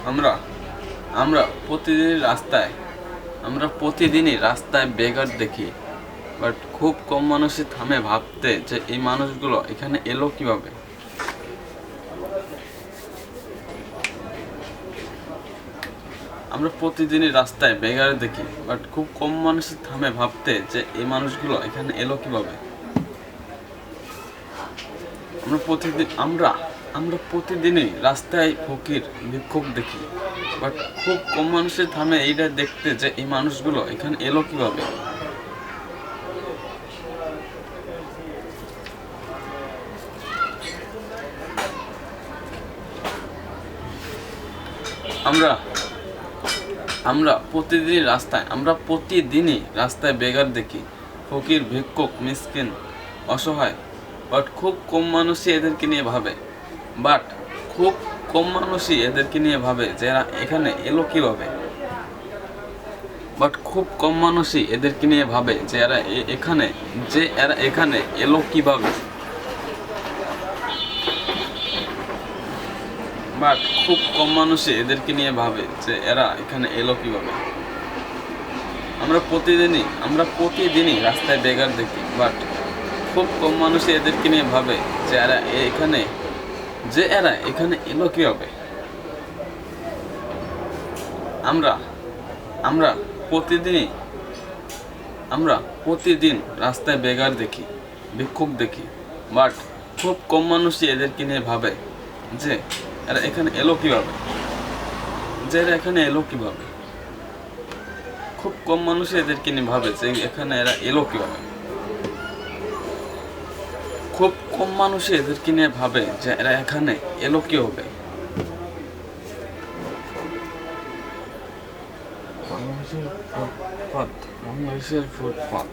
আমরা আমরা প্রতিদিনই রাস্তায় বেগার দেখি, বাট খুব কম মানুষই থামে ভাবতে যে এই মানুষগুলো এখানে এলো কিভাবে। আমরা প্রতিদিনই রাস্তায় বেগার দেখি, বাট খুব কম মানুষই থামে ভাবতে যে এই মানুষগুলো এখানে এলো কিভাবে। আমরা প্রতিদিনই রাস্তায় ফকির ভিক্ষুক দেখি, বাট খুব কম মানুষের থামে এইটা দেখতে যে এই মানুষগুলো এখানে এলো কিভাবে। আমরা আমরা প্রতিদিনই রাস্তায় বেগার দেখি, ফকির ভিক্ষুক মিসকিন অসহায়, বাট খুব কম মানুষই এদেরকে নিয়ে ভাবে যে এরা এখানে এলো কিভাবে। বাট খুব কম মানুষই এদেরকে নিয়ে ভাবে যে এরা এখানে এলো কিভাবে। বাট খুব কম মানুষই এদেরকে নিয়ে ভাবে যে এরা এখানে এলো কিভাবে। আমরা প্রতিদিনই রাস্তায় বেগার দেখি, বাট খুব কম মানুষই এদেরকে নিয়ে ভাবে যে এরা এখানে এলো কিভাবে। আমরা প্রতিদিন রাস্তায় বেগার দেখি, ভিক্ষুক দেখি, বাট খুব কম মানুষই এদেরকে নিয়ে ভাবে যে এরা এখানে এলো কিভাবে। খুব কম মানুষই এদেরকে নিয়ে ভাবে যে এখানে এরা এলো কিভাবে। খুব কম মানুষই এদেরকে নিয়ে ভাবে যে এরা এখানে এলো কিভাবে। বাংলাদেশের ফুটপাত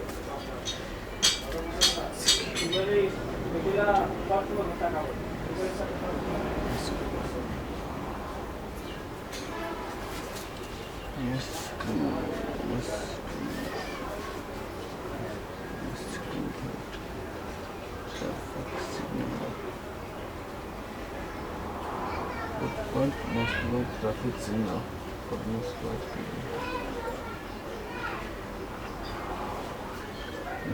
traffic signal for most likely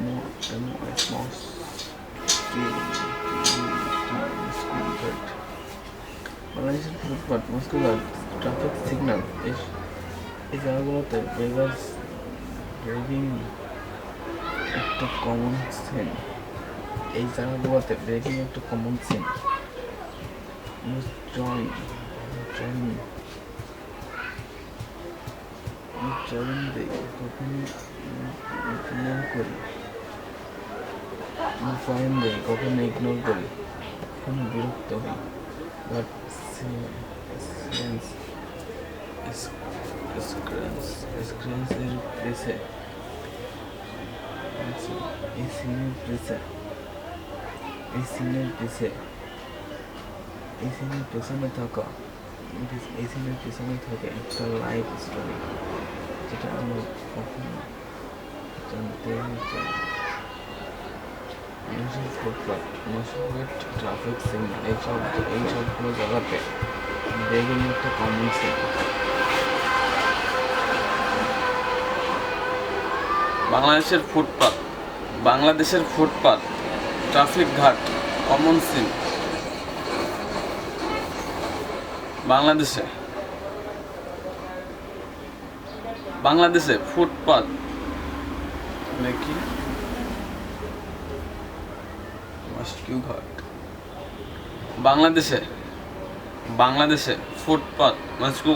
more than a small scale school that Malaysian footpath muscular traffic signal এই জায়গাগুলোতে বেগার্স ব্রেকিং একটা কমন সিন। জয়েন দেই কখনো ইগনোর করি, কখনো বিরক্ত হই, বাট এই সিনের পেছনে থাকে একটা লাইফ স্টোরি, যেটা আমরা কখনো জানতে চাই। ট্রাফিক সিগন্যাল এই সবগুলো জায়গাতে বেগিং একটা কমন সিন। বাংলাদেশের ফুটপাত ট্রাফিক ঘাট কমন সিন। বাংলাদেশে ফুটপাত নাকি ঘাট। বাংলাদেশে ফুটপাত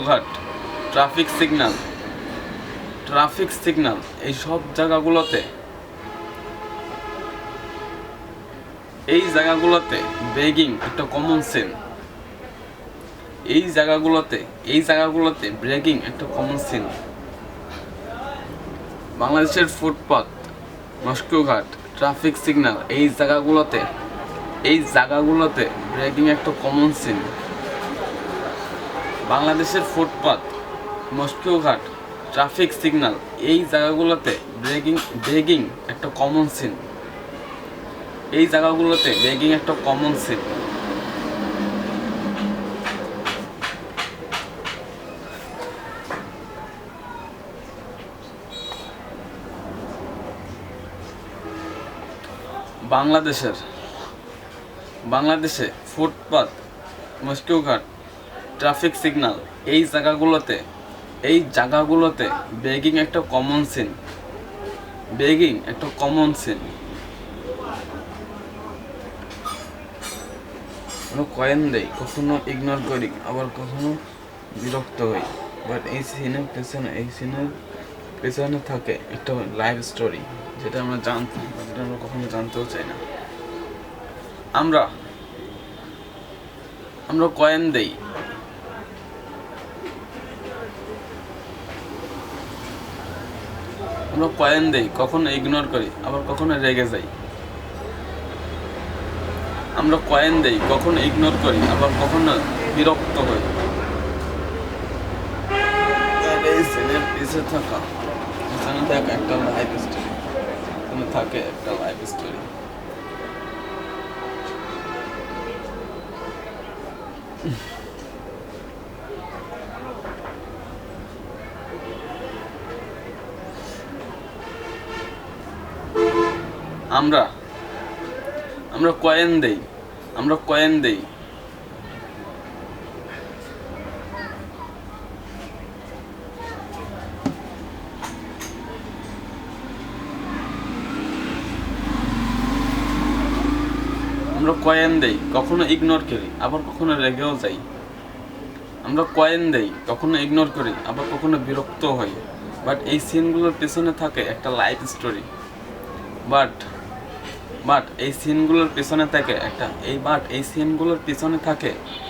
ঘাট ট্রাফিক সিগন্যাল এই সব জায়গাগুলোতে বেগিং একটা কমন সিন। এই জায়গাগুলোতে ব্রেকিং একটা কমন সিন। বাংলাদেশের ফুটপাত মস্কো ঘাট ট্রাফিক সিগন্যাল এই জায়গাগুলোতে ব্রেকিং একটা কমন সিন। বাংলাদেশের ফুটপাত মস্কো ঘাট ট্রাফিক সিগন্যাল এই জায়গাগুলোতে ব্রেকিং একটা কমন সিন। বাংলাদেশের বাংলাদেশে ফুটপাত, মস্কিউ ঘাট, ট্রাফিক সিগন্যাল এই জায়গাগুলোতে বেগিং একটা কমন সিন। আমরা কয়েন দেই, কখনো ইগনোর করি, আবার কখনো বিরক্ত হই, বাট এই সিনের পেছনে থাকে একটা লাইফ স্টোরি, যেটা আমরা কখনো জানতেও চাই না। আমরা কয়েন দেই, কখনো ইগনোর করি, আবার কখনো রেগে যাই। আমরা কয়েন দেই, কখনো ইগনোর করি, আবার কখনো বিরক্ত হই। এই সিনের পিছনে থাকা একটা লাইফ স্টোরি, থাকে একটা লাইফ স্টোরি। আমরা কয়েন দেই, কখনো ইগনোর করি, আবার কখনো রেগেও যাই। আমরা কয়েন দেই, কখনো ইগনোর করি, আবার কখনো বিরক্ত হই, বাট এই সিনগুলোর পেছনে থাকে একটা লাইফ স্টোরি। এই সিনগুলোর পেছনে থাকে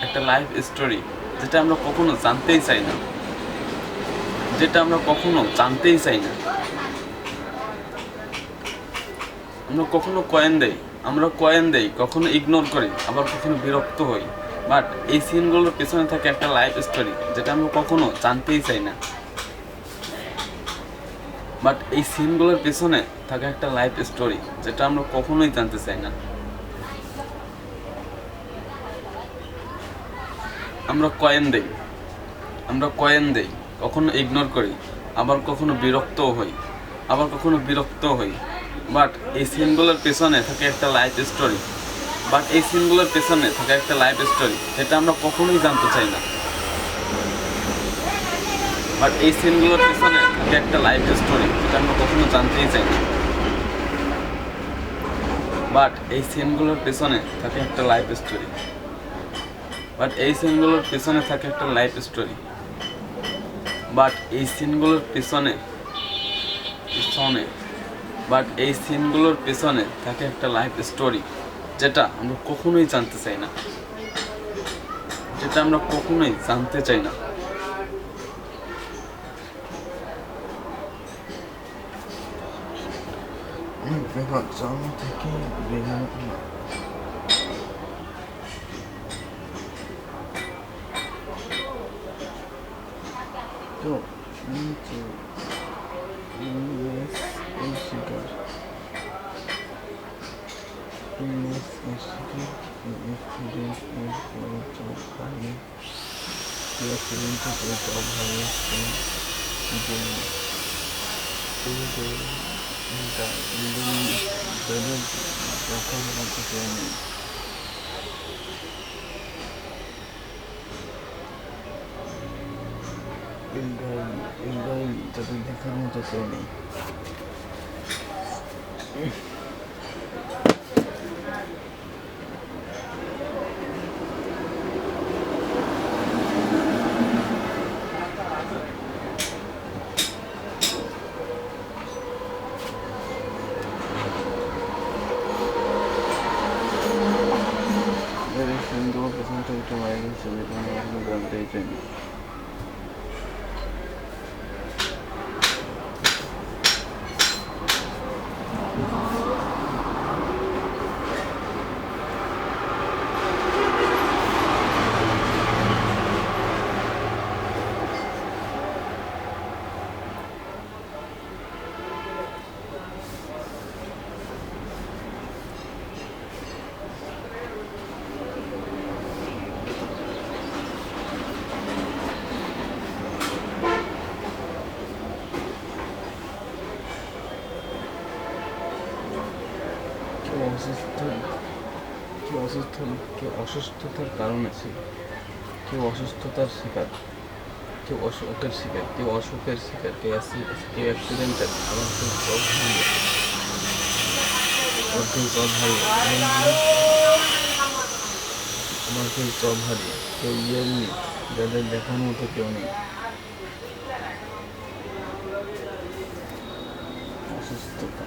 একটা লাইফ স্টোরি, যেটা আমরা কখনো জানতেই চাই না। আমরা কখনো কয়েন দেই, কখনো ইগনোর করি, আবার কখনো বিরক্ত হই, বাট এই সিনগুলোর পেছনে থাকে একটা লাইফ স্টোরি, যেটা আমরা কখনো জানতেই চাই না। আমরা কয়েন দেই, কখনো ইগনোর করি, আবার কখনো বিরক্ত হই, বাট এই সিনগুলোর পেছনে থাকে একটা লাইফ স্টোরি, যেটা আমরা কখনোই জানতে চাই না। এই সিনগুলোর পেছনে থাকে একটা লাইফ স্টোরি, যেটা আমরা কখনো জানতেই চাই না। এই সিনগুলোর পেছনে থাকে একটা লাইফ স্টোরি, এই সিনগুলোর পেছনে থাকে একটা লাইফ স্টোরি, এই সিনগুলোর পেছনে থাকে একটা লাইফ স্টোরি, যেটা আমরা কখনোই জানতে চাই না, জানতে চাই না। তাদের দেখার মতো কেউ নেই। পেছনে থেকে মারা গেছে, জানতেই চাইনি। কেউ অসুস্থতার কারণে ছিল, কেউ অসুস্থতার শিকার, কেউ অসুখের শিকার, কেউ অ্যাক্সিডেন্টের, আবার কেউ জব হারিয়ে, আবার কেউ জব হারিয়ে, কেউ ইয়েরলি, যাদের দেখার মতো কেউ নেই। অসুস্থতা,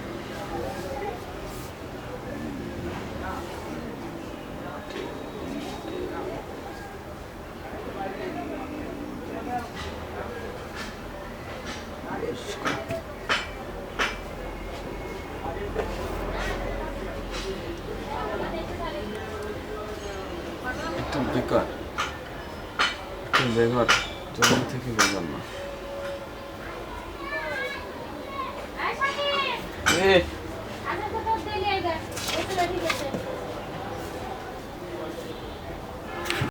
একটু বেকার, জমি থেকে বেকার না।